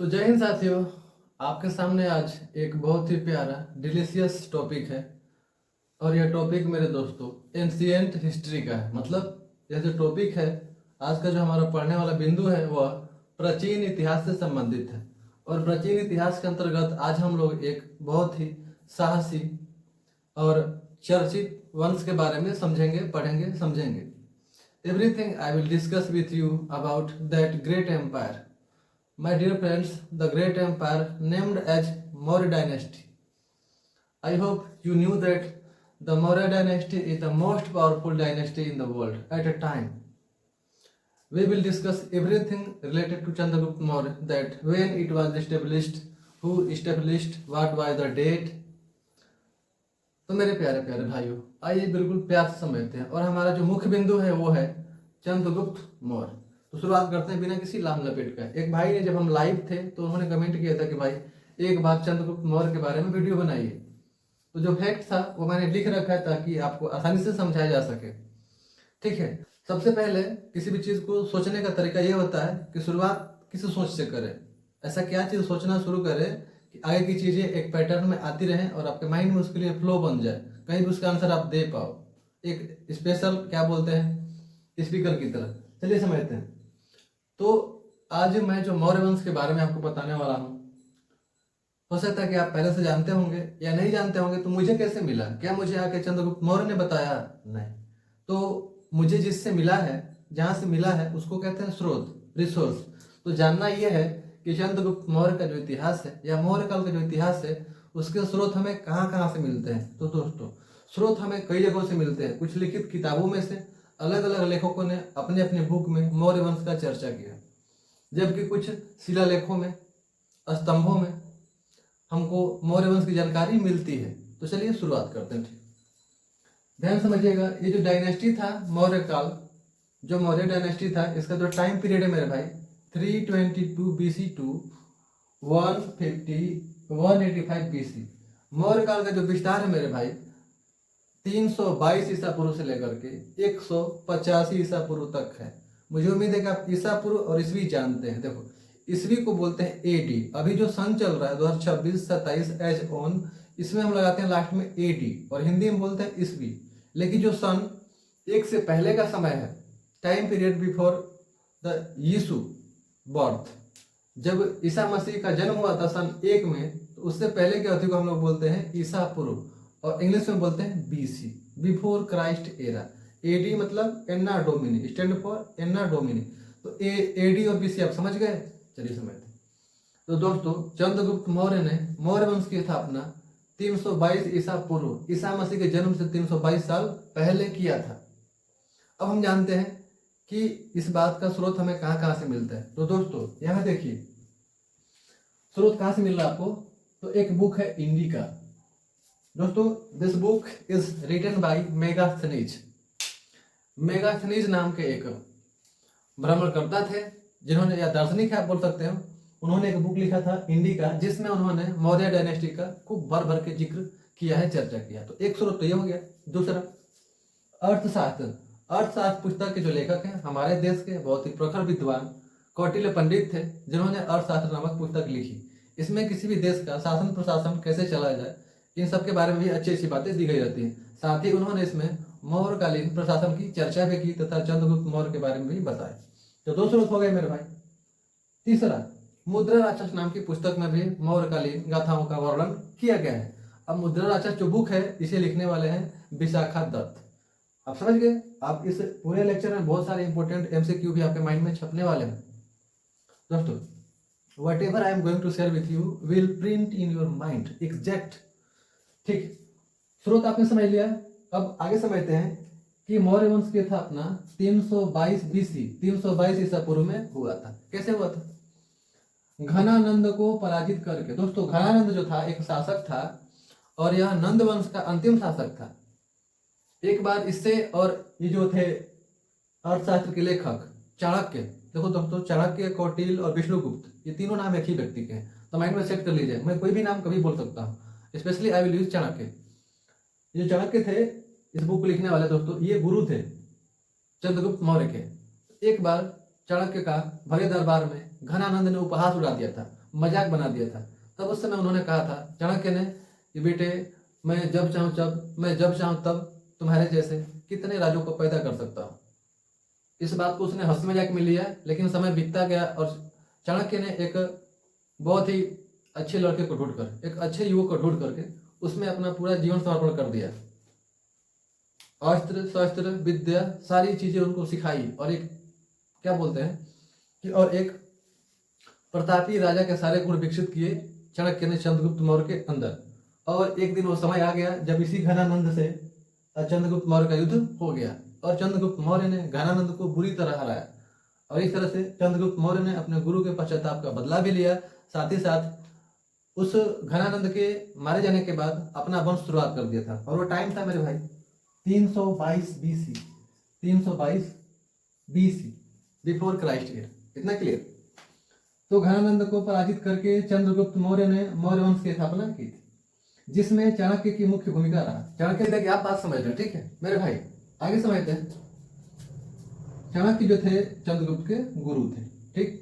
तो जय हिंद साथियों। आपके सामने आज एक बहुत ही प्यारा डिलीशियस टॉपिक है और यह टॉपिक मेरे दोस्तों एंशिएंट हिस्ट्री का है। मतलब यह जो टॉपिक है, आज का जो हमारा पढ़ने वाला बिंदु है वह प्राचीन इतिहास से संबंधित है। और प्राचीन इतिहास के अंतर्गत आज हम लोग एक बहुत ही साहसी और चर्चित वंश के बारे में समझेंगे, पढ़ेंगे, समझेंगे। Everything I will discuss with you about that great empire. My dear friends, the great empire named as Maurya dynasty. I hope you knew that the Maurya dynasty is the most powerful dynasty in the world at a time. We will discuss everything related to Chandragupta Maurya, that when it was established, who established, what was the date. तो मेरे प्यारे प्यारे भाइयों, आइए बिल्कुल प्यार से समझते हैं। और हमारा जो मुख्य बिंदु है वो है चंद्रगुप्त मौर्य। तो शुरुआत करते हैं बिना किसी लाम लपेट का। एक भाई ने, जब हम लाइव थे तो उन्होंने कमेंट किया था कि भाई एक बार चंद्रगुप्त मौर्य के बारे में वीडियो बनाइए। तो जो फैक्ट था वो मैंने लिख रखा है ताकि आपको आसानी से समझाया जा सके। ठीक है, सबसे पहले किसी भी चीज़ को सोचने का तरीका ये होता है कि शुरुआत किसी सोच से करें। ऐसा क्या चीज़ सोचना शुरू करें कि आगे की चीज़ें एक पैटर्न में आती रहें और आपके माइंड में उसके लिए फ्लो बन जाए, कहीं भी उसका आंसर आप दे पाओ, एक स्पेशल क्या बोलते हैं स्पीकर की तरह। चलिए समझते हैं। तो आज मैं जो मौर्य वंश के बारे में आपको बताने वाला हूँ, हो सकता है कि आप पहले से जानते होंगे या नहीं जानते होंगे। तो मुझे कैसे मिला? क्या मुझे आके चंद्रगुप्त मौर्य ने बताया? नहीं। तो मुझे जिससे मिला है, जहाँ से मिला है, उसको कहते हैं स्रोत, रिसोर्स। तो जानना यह है कि चंद्रगुप्त मौर्य का जो इतिहास है या मौर्य काल का जो इतिहास है उसके स्रोत हमें कहाँ कहाँ से मिलते हैं। तो दोस्तों, स्रोत हमें कई जगहों से मिलते हैं। कुछ लिखित किताबों में से अलग अलग लेखकों ने अपने अपने बुक में मौर्य वंश का चर्चा किया, जबकि कुछ शिलालेखों में, स्तंभों में हमको मौर्य वंश की जानकारी मिलती है। तो चलिए शुरुआत करते हैं। ठीक, ध्यान समझिएगा। ये जो डायनेस्टी था मौर्य काल, जो मौर्य डायनेस्टी था, इसका जो टाइम पीरियड है मेरे भाई 322 BC टू 185 BC। मौर्य काल का जो विस्तार है मेरे भाई 322 ईसा पूर्व से लेकर के 185 ईसा पूर्व तक है। मुझे उम्मीद है कि आप ईसा पूर्व और ईस्वी जानते हैं। देखो, ईस्वी को बोलते हैं एडी। अभी जो सन चल रहा है 2026-27 एज ऑन, इसमें हम लगाते हैं लास्ट में एडी और हिंदी में बोलते हैं ईस्वी। लेकिन जो सन एक से पहले का समय है, time period before the Yeshu birth, जब ईसा मसीह का जन्म हुआ था सन 1 में, तो उससे पहले की अवधि को हम लोग बोलते हैं ईसा पूर्व और इंग्लिश में बोलते हैं BC, before Christ era. AD मतलब anno domini, stand for anno domini. तो एडी और BC आप समझ गए। चलिए समझते हैं। तो दोस्तों, चंद्रगुप्त मौर्य ने मौर्य वंश की स्थापना 322 ईसा पूर्व, ईसा मसीह के जन्म से 322 साल पहले किया था। अब हम जानते हैं कि इस बात का स्रोत हमें कहाँ कहाँ से मिलता है। तो दोस्तों यहाँ देखिए, स्रोत कहाँ से मिल रहा है आपको। तो एक बुक है इंडिका। दोस्तों, this book is written by Megasthenes. Megasthenes नाम के एक भ्रमणकर्ता थे, जिन्होंने, या दार्शनिक है आप बोल सकते हो, उन्होंने एक बुक लिखा था इंडिका, जिसमें उन्होंने मौर्य डायनेस्टी का खूब भर भर के जिक्र किया है, चर्चा किया। तो एक स्रोत तो ये हो गया। दूसरा, अर्थशास्त्र। अर्थशास्त्र पुस्तक के जो लेखक हैं हमारे देश के बहुत ही प्रखर विद्वान कौटिल्य पंडित थे, जिन्होंने अर्थशास्त्र नामक पुस्तक लिखी। इसमें किसी भी देश का शासन प्रशासन कैसे चलाया जाए, इन सब के बारे में भी अच्छी अच्छी बातें दी गई रहती हैं। साथ ही उन्होंने इसमें मौर्यकालीन प्रशासन की चर्चा भी की तथा चंद्रगुप्त मौर्य के बारे में भी बताया। तो दो स्रोत हो गए मेरे भाई। तीसरा, मुद्रा राक्षस नाम की पुस्तक में भी मौर्यकालीन गाथाओं का वर्णन किया गया है। अब मुद्रा राक्षस जो बुक है, इसे लिखने वाले हैं विशाखा दत्त। आप समझ गए। आप इस पूरे लेक्चर में बहुत सारे इंपॉर्टेंट MCQ भी आपके माइंड में छपने वाले हैं। दोस्तों, whatever I am going to share with you will print in your mind exact। ठीक, स्रोत आपने समझ लिया। अब आगे समझते हैं कि मौर्य वंश की स्थापना 322 BC, 322 ईसा पूर्व में हुआ था। कैसे हुआ था? घनानंद को पराजित करके। दोस्तों, घनानंद जो था एक शासक था और यह नंद वंश का अंतिम शासक था। एक बार इससे, और ये जो थे अर्थशास्त्र के लेखक चाणक्य, देखो दोस्तों, चाणक्य, कौटिल्य और विष्णुगुप्त, ये तीनों नाम एक ही व्यक्ति के हैं। तो माइंड में सेट कर लीजिए, मैं कोई भी नाम कभी बोल सकता हूँ, specially I will use Chanakya. ये चाणक्य थे इस बुक को लिखने वाले। दोस्तों, ये गुरु थे चंद्रगुप्त मौर्य के। एक बार चाणक्य का भरे दरबार में घनानंद ने उपहास उड़ा दिया था। मजाक बना दिया था। तब उस समय उन्होंने कहा था चाणक्य ने कि बेटे मैं जब चाहूँ तब तुम्हारे जैसे कितने राजों को पैदा कर सकता हूँ। इस बात को उसने हंसी मजाक में लिया, लेकिन समय बीतता गया और चाणक्य ने एक बहुत ही अच्छे लड़के को ढूंढकर, एक अच्छे युवक को ढूंढ करके उसमें अपना पूरा जीवन समर्पण कर दिया। अस्त्र शस्त्र विद्या सारी चीजें उनको सिखाई और एक क्या बोलते हैं कि और एक प्रतापी राजा के सारे गुण विकसित किए चाणक्य ने चंद्रगुप्त मौर्य के अंदर। और एक दिन वो समय आ गया जब इसी घनानंद से चंद्रगुप्त मौर्य का युद्ध हो गया और चंद्रगुप्त मौर्य ने घनानंद को बुरी तरह हराया। और इस तरह से चंद्रगुप्त मौर्य ने अपने गुरु के पश्चाताप का बदला भी लिया। साथ ही साथ उस घनानंद के मारे जाने के बाद अपना वंश शुरुआत कर दिया था। और वो टाइम था मेरे भाई 322 BC, 322 BC, before Christ year. इतना क्लियर। तो घनानंद को पराजित करके चंद्रगुप्त मौर्य ने मौर्य वंश की स्थापना की थी, जिसमें चाणक्य की मुख्य भूमिका रहा। चाणक्य देखिए आप बात समझ रहे, ठीक है मेरे भाई, आगे समझते हैं। चाणक्य जो थे चंद्रगुप्त के गुरु थे, ठीक।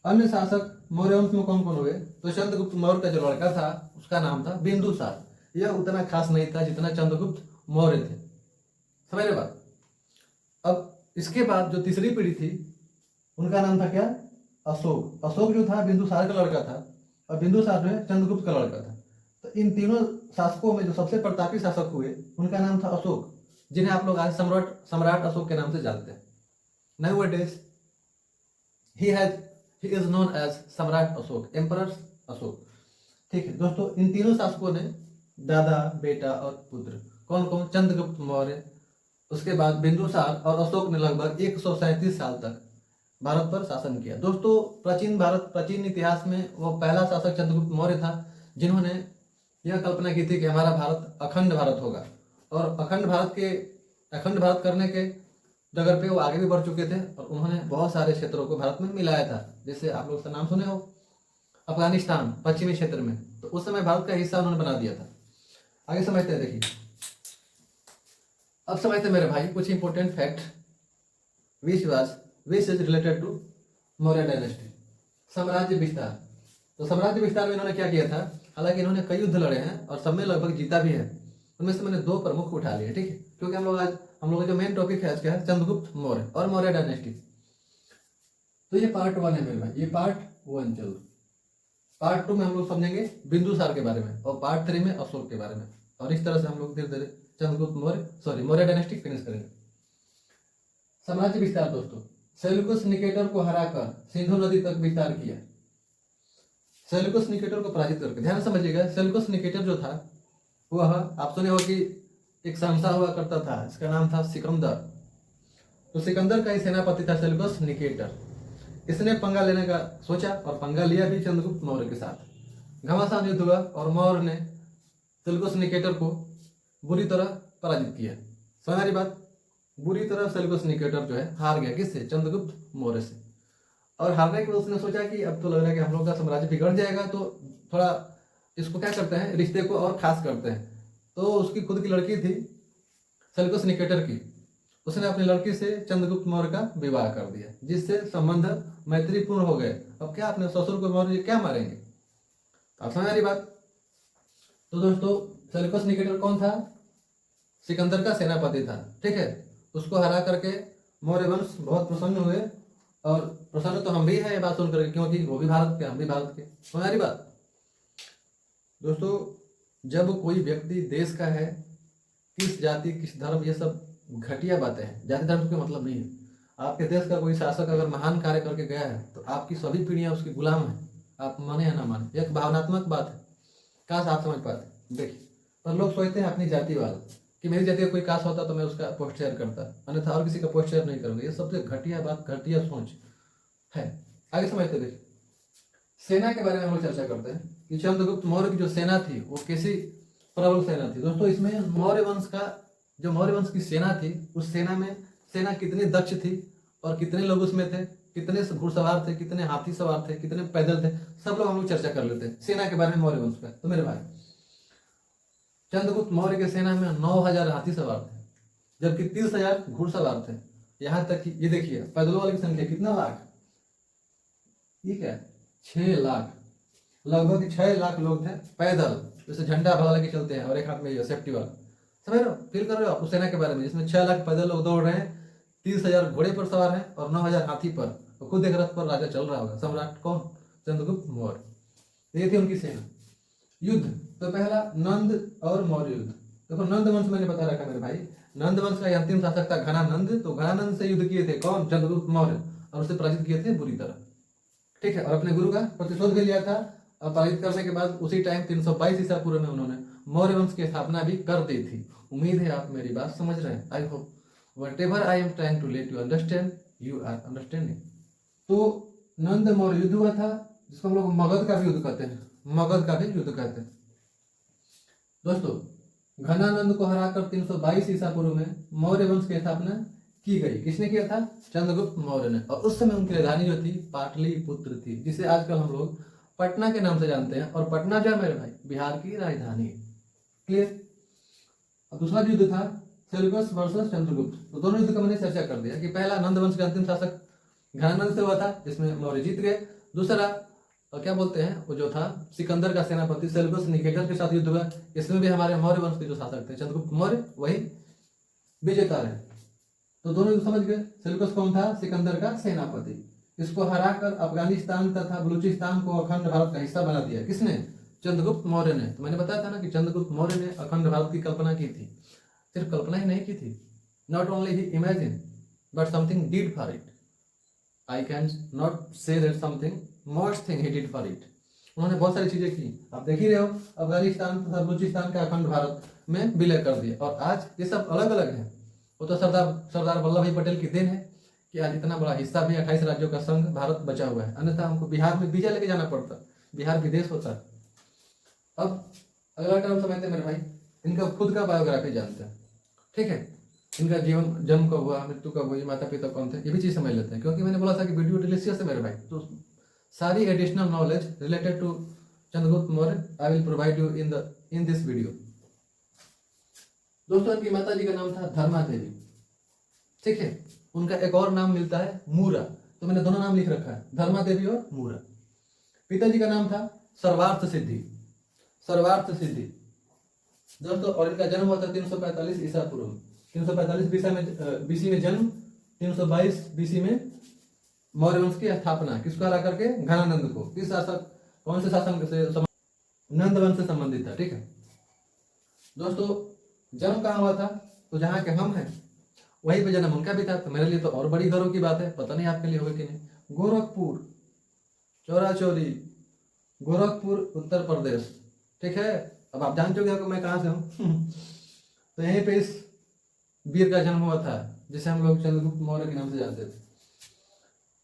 अन्य शासक मौर्य वंश में कौन कौन हुए? तो चंद्रगुप्त मौर्य का जो लड़का था उसका नाम था बिंदुसार। यह उतना खास नहीं था जितना चंद्रगुप्त मौर्य थे। समझ रहे बात? अब इसके बाद जो तीसरी पीढ़ी थी उनका नाम था क्या? अशोक। अशोक जो था बिंदुसार का लड़का था और बिंदुसार जो है चंद्रगुप्त का लड़का था। तो इन तीनों शासकों में जो सबसे प्रतापी शासक हुए उनका नाम था अशोक, जिन्हें आप लोग आज सम्राट अशोक के नाम से जानते हैं। Nowadays he is known as सम्राट अशोक, एम्परर अशोक। ठीक है दोस्तों, इन तीनों शासकों ने दादा बेटा और पुत्र कौन कौन? चंद्रगुप्त मौर्य, उसके बाद बिंदुसार और अशोक ने लगभग 137 साल तक भारत पर शासन किया। दोस्तों प्राचीन इतिहास में वो पहला शासक चंद्रगुप्त मौर्य था जिन्होंने यह कल्पना की थी कि हमारा भारत अखंड भारत होगा। और अखंड भारत करने के डगर पे वो आगे भी बढ़ चुके थे और उन्होंने बहुत सारे क्षेत्रों को भारत में मिलाया था। जैसे आप लोग का नाम सुने हो अफगानिस्तान पश्चिमी क्षेत्र में, तो उस समय भारत का हिस्सा उन्होंने बना दिया था। आगे समझते हैं। देखिए अब समझते हैं मेरे भाई कुछ important fact which is related to Maurya dynasty. साम्राज्य विस्तार। तो साम्राज्य विस्तार में इन्होंने क्या किया था? हालांकि इन्होंने कई युद्ध लड़े हैं और सब में लगभग जीता भी है। उनमें से मैंने 2 प्रमुख उठा लिए, ठीक है, क्योंकि हम लोग का जो मेन टॉपिक है क्या है? चंद्रगुप्त मौर्य और मौर्य डायनेस्टी। तो ये पार्ट 1 है मेरे भाई, ये पार्ट 1 चल। पार्ट 2 में हम लोग समझेंगे बिंदुसार के बारे में और पार्ट 3 में अशोक के बारे में। और इस तरह से हम लोग धीरे धीरे चंद्रगुप्त मौर्य डायनेस्टी फिनिश करेंगे। साम्राज्य विस्तार दोस्तों, सेल्यूकस निकेटर को हराकर सिंधु नदी तक विस्तार किया। सेल्यूकस निकेटर को पराजित करके, ध्यान समझिएगा, सेल्यूकस निकेटर जो था वह आप सुने हो कि एक शहंशाह हुआ करता था, इसका नाम था सिकंदर। तो सिकंदर का ही सेनापति था सेल्यूकस निकेटर। इसने पंगा लेने का सोचा और पंगा लिया भी चंद्रगुप्त मौर्य के साथ। घमासान युद्ध हुआ और मौर्य ने सेल्यूकस निकेटर को बुरी तरह पराजित किया। समझ बात? बुरी तरह सेल्यूकस निकेटर जो है हार गया। किससे? चंद्रगुप्त मौर्य से। और हारने के बाद उसने सोचा कि अब तो लग रहा है कि हम लोग का साम्राज्य बिगड़ जाएगा, तो थोड़ा इसको क्या करते हैं, रिश्ते को और खास करते हैं। तो उसकी खुद की लड़की थी सेल्यूकस निकेटर की, उसने अपनी लड़की से चंद्रगुप्त मौर्य का विवाह कर दिया, जिससे संबंध मैत्रीपूर्ण हो गए। अब क्या अपने ससुर को मौर्य क्या मारेंगे? आप समझ रही बात? तो दोस्तों सेल्यूकस निकेटर कौन था? सिकंदर का सेनापति था, ठीक है। उसको हरा करके मौर्य वंश बहुत प्रसन्न हुए और प्रसन्न तो हम भी है ये बात सुन करके, क्योंकि वो भी भारत के हम भी भारत के। समझ रही बात? दोस्तों जब कोई व्यक्ति देश का है, किस जाति किस धर्म, ये सब घटिया बातें हैं, जाति धर्म का मतलब नहीं है। आपके देश का कोई शासक अगर महान कार्य करके गया है तो आपकी सभी पीढ़ियां उसकी गुलाम है, आप माने या ना माने। एक भावनात्मक बात है, काश आप समझ पाते। देखिए पर लोग सोचते हैं अपनी जाति वाला कि मेरी जाति का कोई कास्ट होता तो मैं उसका पोस्ट शेयर करता, अन्यथा और किसी का पोस्ट शेयर नहीं करूंगा। ये सबसे घटिया बात, घटिया सोच है। आगे समझते। देखिए सेना के बारे में हम लोग चर्चा करते हैं कि चंद्रगुप्त मौर्य की जो सेना थी वो कैसी प्रबल सेना थी। दोस्तों इसमें मौर्य वंश की सेना थी, उस सेना में सेना कितनी दक्ष थी और कितने लोग उसमें थे, कितने घुड़सवार थे, कितने हाथी सवार थे, कितने पैदल थे, सब लोग हम लोग चर्चा कर लेते हैं सेना के बारे में मौर्य वंश का। तो मेरे भाई चंद्रगुप्त मौर्य की सेना में 9000 हाथी सवार थे, जबकि 30,000 घुड़सवार थे। यहाँ तक कि ये देखिए पैदलों वाली की संख्या कितना लाख, ये क्या 6 लाख। लगभग 6 लाख लोग थे पैदल, जैसे झंडा भगा लेके चलते हैं और एक हाथ में ये सेफ्टी वाला, समझ रहे हो, फील कर रहे हो आप उस सेना के बारे में, जिसमें 6 लाख पैदल लोग दौड़ रहे हैं, 30,000 घोड़े पर सवार हैं और 9,000 हाथी पर, और खुद एक रथ पर राजा चल रहा होगा, सम्राट कौन, चंद्रगुप्त मौर्य। ये थी उनकी सेना। युद्ध तो पहला नंद और मौर्य युद्ध। देखो नंद वंश मैंने बता रखा मेरे भाई, नंद वंश का अंतिम शासक था घनानंद, तो घनानंद से युद्ध किए थे कौन, चंद्रगुप्त मौर्य, और उसे पराजित किए थे बुरी तरह, ठीक है, और अपने गुरु का प्रतिशोध भी लिया था। और पराजित करने के बाद उसी टाइम 322 ईसा पूर्व में उन्होंने मौर्य वंश की स्थापना भी कर दी थी। उम्मीद है आप मेरी बात समझ रहे हैं। I hope whatever I am trying to let you understand, you are understanding. तो नंद मौर्य युद्ध हुआ था, जिसको हम लोग मगध का भी युद्ध कहते हैं, मगध का भी युद्ध कहते हैं। दोस्तों घनानंद को हराकर 322 ईसा पूर्व में मौर्य वंश की स्थापना की गई। किसने किया था, चंद्रगुप्त मौर्य ने। और उस समय उनकी राजधानी जो थी पाटलिपुत्र थी, जिसे आजकल हम लोग पटना के नाम से जानते हैं। और पटना जो है मेरे भाई बिहार की राजधानी है। क्लियर। और दूसरा युद्ध था सेल्यूकस वर्सेस चंद्रगुप्त। तो दोनों युद्ध का मैंने चर्चा कर दिया कि पहला नंद वंश के अंतिम शासक घनानंद से हुआ था, जिसमें मौर्य जीत गए। दूसरा क्या बोलते हैं, वो जो था सिकंदर का सेनापति सेल्यूकस निकेटर के साथ युद्ध हुआ, इसमें भी हमारे मौर्य वंश के जो शासक थे चंद्रगुप्त मौर्य वही विजेता रहे। तो दोनों युद्ध समझ गए। सेल्यूकस कौन था, सिकंदर का सेनापति। इसको हराकर अफगानिस्तान तथा बलूचिस्तान को अखंड भारत का हिस्सा बना दिया। किसने, चंद्रगुप्त मौर्य ने। तो मैंने बताया था ना कि चंद्रगुप्त मौर्य ने अखंड भारत की कल्पना की थी। सिर्फ कल्पना ही नहीं की थी, not only he imagine but something did for it. I can not say that something most thing he did for it. उन्होंने बहुत सारी चीजें की, आप देख ही रहे हो। अफगानिस्तान तथा बलूचिस्तान का अखंड भारत में विलय कर दिया। और आज ये सब अलग अलग है। वो तो सरदार वल्लभ भाई पटेल की देन है कि आज इतना बड़ा हिस्सा भी 28 राज्यों का संघ भारत बचा हुआ है, अन्यथा हमको बिहार में वीजा लेके जाना पड़ता, बिहार विदेश होता। अब अगला टर्म समझते हैं मेरे भाई, इनका खुद का बायोग्राफी जानते हैं, ठीक है। इनका जीवन, जन्म कब हुआ, मृत्यु कब हुई, माता पिता कौन थे, ये भी चीज समझ लेते हैं। क्योंकि मैंने बोला था कि वीडियो डिलीशियस है मेरे भाई, तो सारी additional knowledge related to Chandragupta Maurya I will provide you in this video. दोस्तों इनकी माता जी का नाम था धर्मा देवी, ठीक है। उनका एक और नाम मिलता है मूरा, तो मैंने दोनों नाम लिख रखा है, धर्मा देवी और मूरा। पिताजी का नाम था सर्वार्थ सिद्धि, सर्वार्थ सिद्धि दोस्तों। और इनका जन्म हुआ था 345 ईसा पूर्व में। 345 बीसी में जन्म, 322 बीसी में मौर्य वंश की स्थापना। किसको हरा करके, घनानंद को। किस शासक, कौन से शासन से, नंद वंश से संबंधित था, ठीक है। दोस्तों जन्म कहाँ हुआ था, तो जहाँ के हम हैं वहीं पे जन्म उनका भी था। तो मेरे लिए तो और बड़ी गर्व की बात है, पता नहीं आपके लिए होगा कि नहीं। गोरखपुर, चौरा चौरी, गोरखपुर उत्तर प्रदेश, ठीक है। अब आप जान चुके हो कि मैं कहाँ से हूँ तो यहीं पे इस वीर का जन्म हुआ था, जिसे हम लोग चंद्रगुप्त मौर्य के नाम से जानते थे।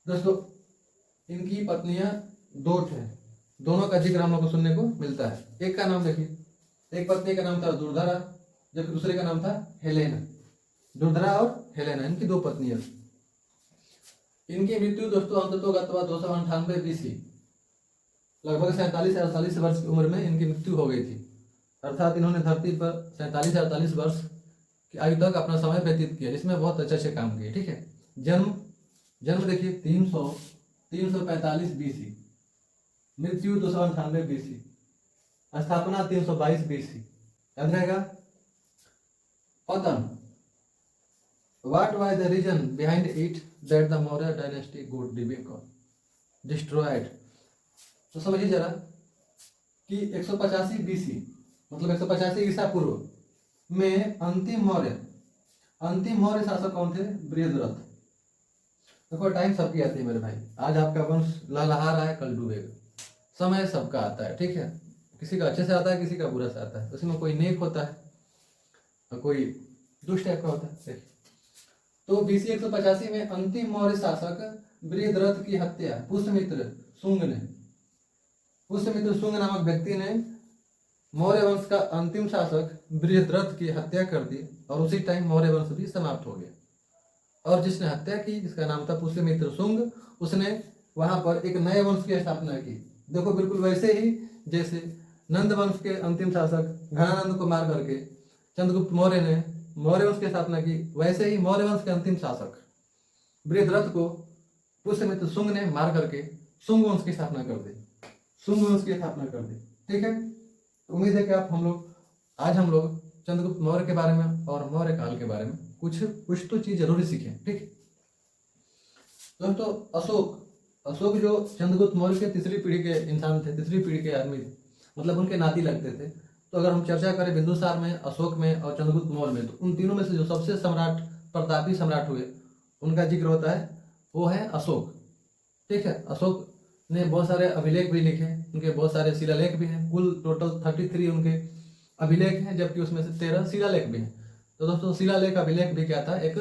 दोस्तों इनकी पत्नियां 2 थे, दोनों का जिक्र हम लोग को सुनने को मिलता है। एक का नाम देखिए, एक पत्नी का नाम था दुर्धरा, जबकि दूसरे का नाम था हेलेना। दुर्धरा और हेलेना, इनकी 2 पत्नियां। इनकी मृत्यु दोस्तों अंततोगत्वा 298 बीसी, लगभग 47-48 वर्ष की उम्र में इनकी मृत्यु हो गई थी। अर्थात इन्होंने धरती पर 47-48 वर्ष की आयु तक अपना समय व्यतीत किया, जिसमें बहुत अच्छे काम किए, ठीक है। जन्म देखिए 345 बीसी, मृत्यु 298 बीसी, स्थापना 322 बीसी, याद रहेगा। पतन, what was the reason behind it that the Maurya dynasty got destroyed? तो समझिए जरा कि 185 बीसी मतलब 185 ईसा पूर्व में अंतिम मौर्य शासक कौन थे, बृहद्रथ। देखो टाइम सबकी आती है मेरे भाई, आज आपका वंश लहलहा रहा है, कल डूबेगा। समय सबका आता है, ठीक है। किसी का अच्छे से आता है, किसी का बुरा से आता है। उसमें कोई नेक होता है और कोई दुष्ट टाइप का होता है। तो बीसी 185 में अंतिम मौर्य शासक बृहद्रथ की हत्या पुष्यमित्र शुंग नामक व्यक्ति ने मौर्य वंश का अंतिम शासक बृहद्रथ की हत्या कर दी, और उसी टाइम मौर्य वंश भी समाप्त हो गया। और जिसने हत्या की, जिसका नाम था पुष्यमित्र शुंग, उसने वहां पर एक नए वंश की स्थापना की। देखो बिल्कुल वैसे ही जैसे नंद वंश के अंतिम शासक घनानंद को मार करके चंद्रगुप्त मौर्य ने मौर्य वंश की स्थापना की, वैसे ही मौर्य वंश के अंतिम शासक बृहद्रथ को पुष्यमित्र शुंग ने मार करके शुंग वंश की स्थापना कर दी। शुंग वंश की स्थापना कर दी। ठीक है, उम्मीद है कि आज हम लोग चंद्रगुप्त मौर्य के बारे में और मौर्य काल के बारे में कुछ तो चीज जरूरी सीखें। ठीक दोस्तों, अशोक जो चंद्रगुप्त मौर्य के तीसरी पीढ़ी के इंसान थे, तीसरी पीढ़ी के आदमी थे, मतलब उनके नाती लगते थे। तो अगर हम चर्चा करें बिंदुसार में, अशोक में और चंद्रगुप्त मौर्य में, तो उन तीनों में से जो सबसे प्रतापी सम्राट हुए उनका जिक्र होता है, वो है अशोक। ठीक है, अशोक ने बहुत सारे अभिलेख भी लिखे, उनके बहुत सारे शिलालेख भी हैं। कुल टोटल 33 उनके अभिलेख हैं, जबकि उसमें से 13 शिलालेख भी हैं। तो दोस्तों, शिलालेख अभिलेख भी क्या था, एक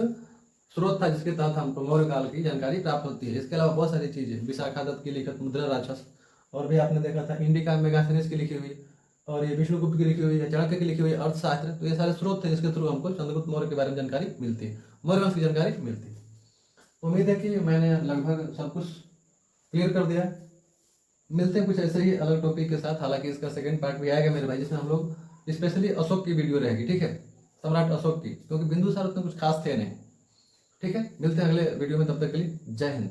स्रोत था जिसके तहत हमको मौर्य काल की जानकारी प्राप्त होती है। इसके अलावा बहुत सारी चीजें, विशाखादत्त की लिखित मुद्रा राक्षस, और भी आपने देखा था इंडिका मेगास्थनीज की लिखी हुई, और ये विष्णुगुप्त की लिखी हुई है, चाणक्य की लिखी हुई अर्थशास्त्र। तो ये सारे स्रोत थे जिसके थ्रू हमको चंद्रगुप्त मौर्य के बारे में जानकारी मिलती है, मौर्य वंश की जानकारी मिलती है। उम्मीद है कि मैंने लगभग सब कुछ क्लियर कर दिया। मिलते हैं कुछ ऐसे ही अलग टॉपिक के साथ। हालांकि इसका सेकंड पार्ट भी आएगा मेरे भाई, जिसमें हम लोग स्पेशली अशोक की वीडियो रहेगी। ठीक है, सम्राट अशोक की, क्योंकि बिंदुसार उतना कुछ खास थे नहीं। ठीक है, मिलते हैं अगले वीडियो में, तब तक के लिए जय हिंद।